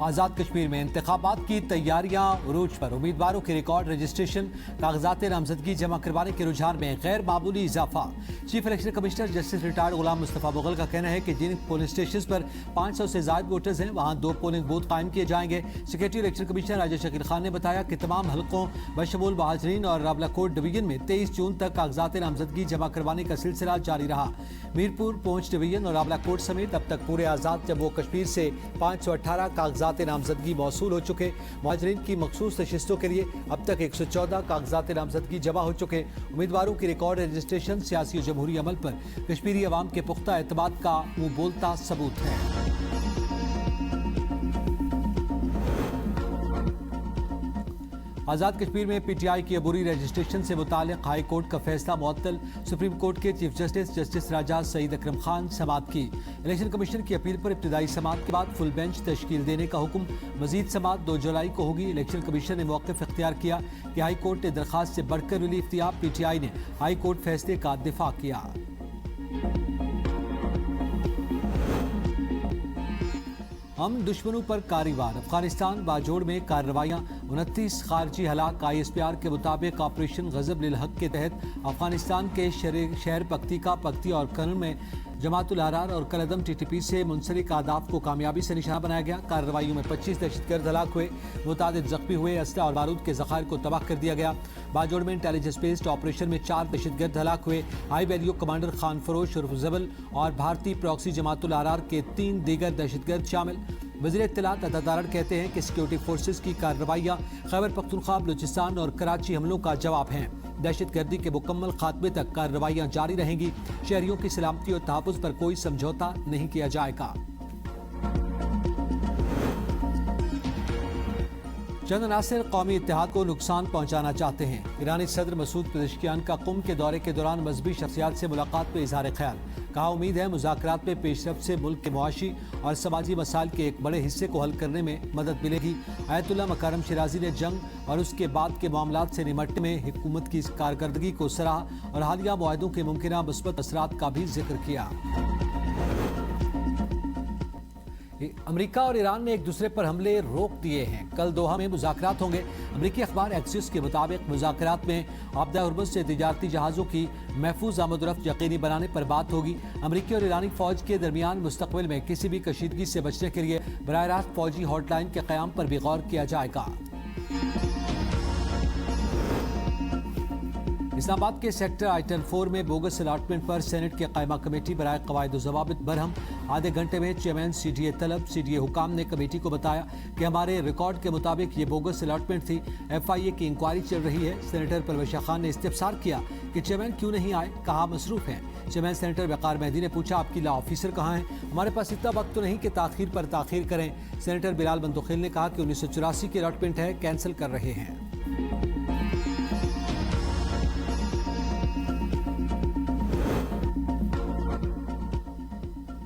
آزاد کشمیر میں انتخابات کی تیاریاں عروج پر، امیدواروں کے ریکارڈ رجسٹریشن کاغذات نامزدگی جمع کروانے کے رجحان میں غیر معمولی اضافہ۔ Chief election commissioner justice retired Ghulam Mustafa Mughal کا کہنا ہے کہ جن پولنگ اسٹیشنز پر 500 سے زائد ووٹرز ہیں وہاں 2 پولنگ بوتھ قائم کیے جائیں گے۔ سیکریٹری الیکشن کمشنر راجہ شکیل خان نے بتایا کہ تمام حلقوں بشمول مہاجرین اور راولہ کوٹ ڈویژن میں 23 جون تک کاغذات نامزدگی جمع کروانے کا سلسلہ جاری رہا۔ میرپور، پونچھ ڈویژن اور راولہ کوٹ سمیت اب تک پورے آزاد جموں و کشمیر سے 518 کاغذات نامزدگی موصول ہو چکے۔ مہاجرین کی مخصوص نشستوں کے لیے اب تک 114 کاغذات نامزدگی جمع ہو چکے۔ امیدواروں کی ریکارڈ رجسٹریشن سیاسی و جمہوری عمل پر کشمیری عوام کے پختہ اعتماد کا منہ بولتا ثبوت ہے۔ آزاد کشمیر میں پی ٹی آئی کی عبوری رجسٹریشن سے متعلق ہائی کورٹ کا فیصلہ معطل، سپریم کورٹ کے چیف جسٹس راجہ سعید اکرم خان سماعت کی۔ الیکشن کمیشن کی اپیل پر ابتدائی سماعت کے بعد فل بینچ تشکیل دینے کا حکم، مزید سماعت 2 جولائی کو ہوگی۔ الیکشن کمیشن نے موقف اختیار کیا کہ ہائی کورٹ نے درخواست سے بڑھ کر ریلیف دیا، پی ٹی آئی نے ہائی کورٹ فیصلے کا دفاع کیا۔ ہم دشمنوں پر کاری وار، افغانستان باجوڑ میں کارروائیاں، 29 خارجی ہلاک۔ آئی ایس پی آر کے مطابق آپریشن غضب للحق کے تحت افغانستان کے شہر پکتی اور کرن میں جماعت الاحرار اور کالعدم ٹی ٹی پی سے منسلک اہداف کو کامیابی سے نشانہ بنایا گیا۔ کارروائیوں میں 25 دہشت گرد ہلاک ہوئے، متعدد زخمی ہوئے، اسلحہ اور بارود کے ذخائر کو تباہ کر دیا گیا۔ باجوڑ میں انٹیلیجنس بیسڈ آپریشن میں 4 دہشت گرد ہلاک ہوئے، ہائی ویلیو کمانڈر خان فروش عرف زبل اور بھارتی پراکسی جماعت الاحرار کے 3 دیگر دہشت گرد شامل۔ وزیر اطلاعات عطا تارڑ کہتے ہیں کہ سیکیورٹی فورسز کی کارروائیاں خیبر پختونخوا، بلوچستان اور کراچی حملوں کا جواب ہیں۔ دہشت گردی کے مکمل خاتمے تک کارروائیاں جاری رہیں گی، شہریوں کی سلامتی اور تحفظ پر کوئی سمجھوتا نہیں کیا جائے گا۔ چند عناصر قومی اتحاد کو نقصان پہنچانا چاہتے ہیں۔ ایرانی صدر مسعود پزشکیان کا قم کے دورے کے دوران مذہبی شخصیات سے ملاقات پہ اظہار خیال، کہا امید ہے مذاکرات میں پیش رفت سے ملک کے معاشی اور سماجی مسائل کے ایک بڑے حصے کو حل کرنے میں مدد ملے گی۔ آیت اللہ مکارم شیرازی نے جنگ اور اس کے بعد کے معاملات سے نمٹنے میں حکومت کی کارکردگی کو سراہا اور حالیہ معاہدوں کے ممکنہ مثبت اثرات کا بھی ذکر کیا۔ امریکہ اور ایران نے ایک دوسرے پر حملے روک دیے ہیں، کل دوحہ میں مذاکرات ہوں گے۔ امریکی اخبار ایکسیس کے مطابق مذاکرات میں آبدہ ہرمز سے تجارتی جہازوں کی محفوظ آمد و رفت یقینی بنانے پر بات ہوگی۔ امریکی اور ایرانی فوج کے درمیان مستقبل میں کسی بھی کشیدگی سے بچنے کے لیے براہ راست فوجی ہاٹ لائن کے قیام پر بھی غور کیا جائے گا۔ اسلام آباد کے سیکٹر آئٹن 4 میں بوگس الاٹمنٹ پر سینٹ کے قائمہ کمیٹی برائے قواعد و ضوابط برہم، آدھے گھنٹے میں چیئرمین سی ڈی اے طلب سی ڈی اے حکام نے کمیٹی کو بتایا کہ ہمارے ریکارڈ کے مطابق یہ بوگس الاٹمنٹ تھی، ایف آئی اے کی انکوائری چل رہی ہے۔ سینیٹر پرویز شاہ خان نے استفسار کیا کہ چیئرمین کیوں نہیں آئے، کہاں مصروف ہیں۔ چیئرمین سینیٹر وقار مہدی نے پوچھا آپ کی لا آفیسر کہاں ہیں، ہمارے پاس اتنا وقت تو نہیں کہ تاخیر پر تاخیر کریں۔ سینیٹر بلال بندوخیل نے کہا کہ 1984 کی الاٹمنٹ ہے، کینسل کر رہے ہیں۔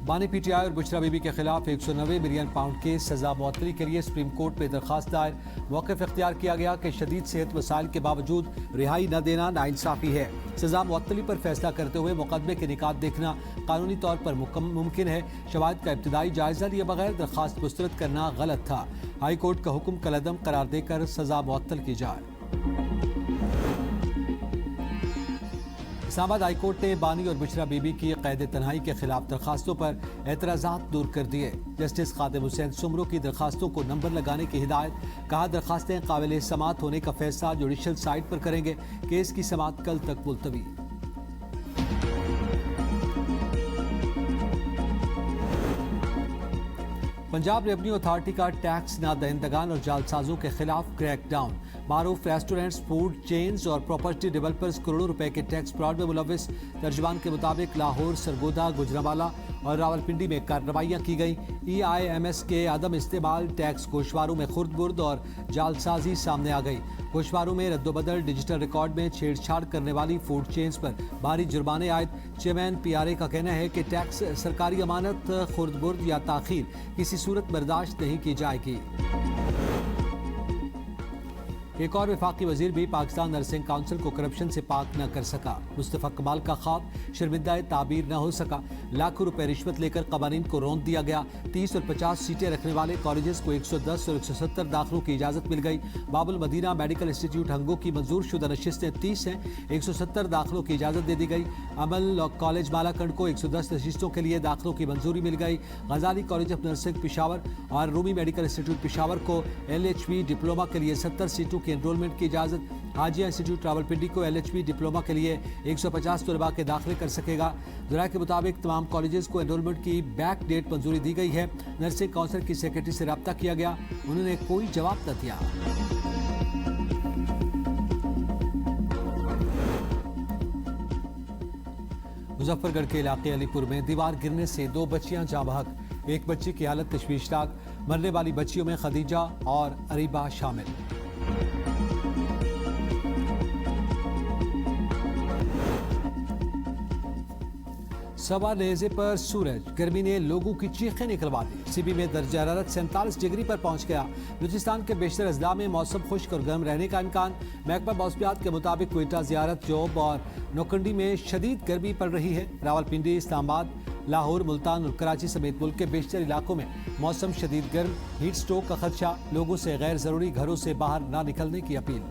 بانی پی ٹی آئی اور بشرا بی بی کے خلاف 190 ملین پاؤنڈ کے سزا معطلی کے لیے سپریم کورٹ میں درخواست دائر، موقف اختیار کیا گیا کہ شدید صحت مسائل کے باوجود رہائی نہ دینا ناانصافی ہے۔ سزا معطلی پر فیصلہ کرتے ہوئے مقدمے کے نکات دیکھنا قانونی طور پر ممکن ہے، شواہد کا ابتدائی جائزہ لیے بغیر درخواست مسترد کرنا غلط تھا۔ ہائی کورٹ کا حکم کالعدم قرار دے کر سزا معطل کی جائے۔ اسلام آباد ہائی کورٹ نے بانی اور بشرا بی بی کی قید تنہائی کے خلاف درخواستوں پر اعتراضات دور کر دیے۔ جسٹس خادم حسین سمرو کی درخواستوں کو نمبر لگانے کی ہدایت، کہا درخواستیں قابل سماعت ہونے کا فیصلہ جوڈیشل سائٹ پر کریں گے، کیس کی سماعت کل تک ملتوی۔ پنجاب ریونیو اتھارٹی کا ٹیکس نہ دہندگان اور جعلسازوں کے خلاف کریک ڈاؤن، معروف ریسٹورنٹس، فوڈ چینز اور پراپرٹی ڈیولپرز کروڑوں روپے کے ٹیکس فراڈ میں ملوث۔ ترجمان کے مطابق لاہور، سرگودا، گوجرانوالہ اور راولپنڈی میں کارروائیاں کی گئیں۔ ای آئی ایم ایس کے عدم استعمال، ٹیکس گوشواروں میں خرد برد اور جعلسازی سامنے آ گئی۔ گوشواروں میں رد و بدل، ڈیجیٹل ریکارڈ میں چھیڑ چھاڑ کرنے والی فوڈ چینز پر بھاری جرمانے عائد۔ چیئرمین پی آر اے کا کہنا ہے کہ ٹیکس سرکاری امانت، خرد برد یا تاخیر کسی صورت برداشت نہیں کی جائے گی۔ ایک اور وفاقی وزیر بھی پاکستان نرسنگ کونسل کو کرپشن سے پاک نہ کر سکا۔ مصطفیٰ کمال کا خواب شرمندہ تعبیر نہ ہو سکا۔ لاکھوں روپے رشوت لے کر قوانین کو روند دیا گیا۔ 30 اور 50 سیٹیں رکھنے والے کالجز کو 110 اور 170 داخلوں کی اجازت مل گئی۔ باب المدینہ میڈیکل انسٹیٹیوٹ ہنگو کی منظور شدہ نشستیں 30 ہیں، 170 داخلوں کی اجازت دے دی گئی۔ عمل کالج مالاکنڈ کو 110 نشستوں کے لیے داخلوں کی منظوری مل گئی۔ غزالی کالج آف نرسنگ پشاور اور رومی میڈیکل انسٹیٹیوٹ پشاور کو LHB ڈپلوما کے لیے 70 سیٹوں کی انرولمنٹ کی اجازت۔ حاجیہ انسٹیٹیوٹ راولپنڈی کو LHB ڈپلوما کے لیے 150 طلباء کے داخلے کر سکے گا۔ ذرائع کے مطابق تمام کالجز کو انرولمنٹ کی بیک ڈیٹ منظوری دی گئی ہے۔ نرسنگ کونسل کی سیکرٹری سے رابطہ کیا گیا، انہوں نے کوئی جواب نہ دیا۔ مظفر گڑھ کے علاقے علی پور میں دیوار گرنے سے 2 بچیاں جاں بحق، ایک بچی کی حالت تشویشناک، مرنے والی بچیوں میں خدیجہ اور اریبہ شامل۔ سوا نیزے پر سورج، گرمی نے لوگوں کی چیخیں نکلوا دی۔ CB میں درجہ حرارت 47 ڈگری پر پہنچ گیا۔ بلوچستان کے بیشتر اضلاع میں موسم خشک اور گرم رہنے کا امکان۔ محکمہ موسمیات کے مطابق کوئٹہ، زیارت، جوب اور نوکنڈی میں شدید گرمی پڑ رہی ہے۔ راولپنڈی، اسلام آباد، لاہور، ملتان اور کراچی سمیت ملک کے بیشتر علاقوں میں موسم شدید گرم، ہیٹ سٹروک کا خدشہ، لوگوں سے غیر ضروری گھروں سے باہر نہ نکلنے کی اپیل۔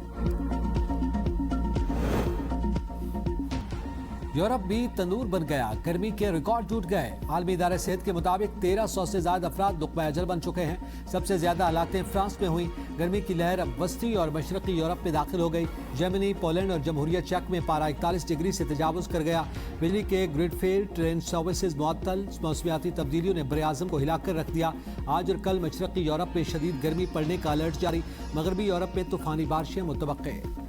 یورپ بھی تنور بن گیا، گرمی کے ریکارڈ ٹوٹ گئے۔ عالمی ادارہ صحت کے مطابق 1300 سے زائد افراد نقبہ اجل بن چکے ہیں۔ سب سے زیادہ ہلاکتیں فرانس میں ہوئیں۔ گرمی کی لہر اب وسطی اور مشرقی یورپ میں داخل ہو گئی۔ جرمنی، پولینڈ اور جمہوریہ چیک میں پارہ 41 ڈگری سے تجاوز کر گیا۔ بجلی کے گرڈ فیل، ٹرین سروسز معطل، موسمیاتی تبدیلیوں نے براعظم کو ہلا کر رکھ دیا۔ آج اور کل مشرقی یورپ میں شدید گرمی پڑنے کا الرٹ جاری، مغربی یورپ میں طوفانی بارشیں متوقع۔